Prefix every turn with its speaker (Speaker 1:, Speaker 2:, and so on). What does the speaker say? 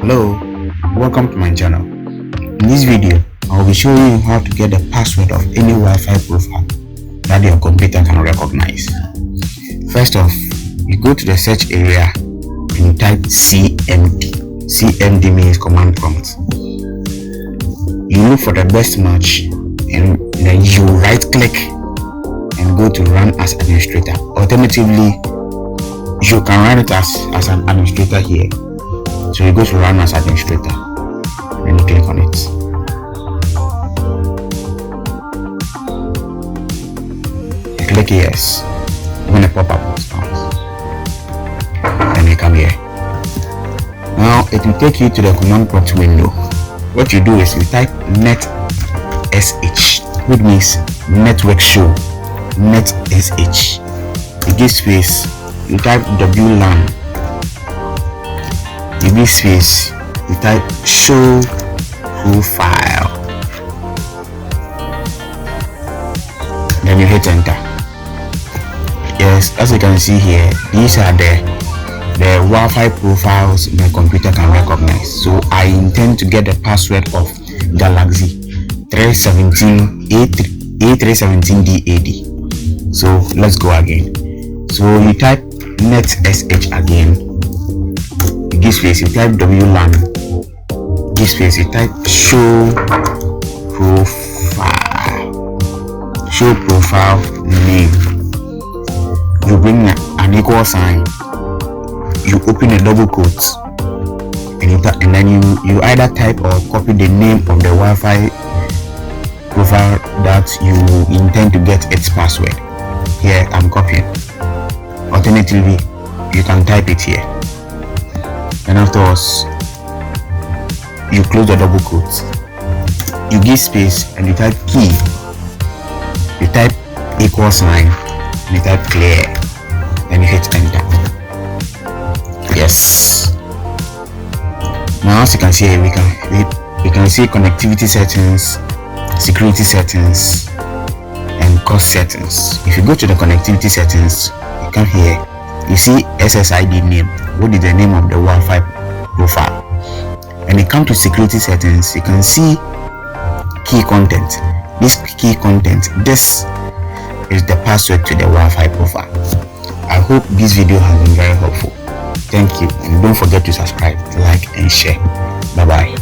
Speaker 1: Hello, welcome to my channel. In this video, I will be showing you how to get the password of any Wi-Fi profile that your computer can recognize. First off, you go to the search area and you type CMD. CMD means command prompt. You look for the best match and then you right click and go to run as administrator. Alternatively, you can run it as an administrator here. So you go to run as administrator and you click on it. You click yes. When a pop-up comes, then you come here. Now it will take you to the command prompt window. What you do is you type net sh, which means network show, net sh. You give space, you type WLAN. You give space, you type show profile, then you hit enter. Yes, as you can see here, these are the Wi-Fi profiles my computer can recognize. So I intend to get the password of Galaxy 317 A317DAD. So let's go again. So you type net sh again. Give space, you type WLAN, give space, you type show profile name. You bring an equal sign, you open a double quote, and then you either type or copy the name of the Wi-Fi profile that you intend to get its password. Here I'm copying. Alternatively, you can type it here. And afterwards, you close the double quote, you give space and you type key, you type equal sign and you type clear, and you hit enter. Yes. Now as you can see here, we can see connectivity settings, security settings, and cost settings. If you go to the connectivity settings, you come here, you see SSID name. What is the name of the Wi-Fi profile? When you come to security settings, you can see key content. This key content, this is the password to the Wi-Fi profile. I hope this video has been very helpful. Thank you, and don't forget to subscribe, like, and share. Bye bye.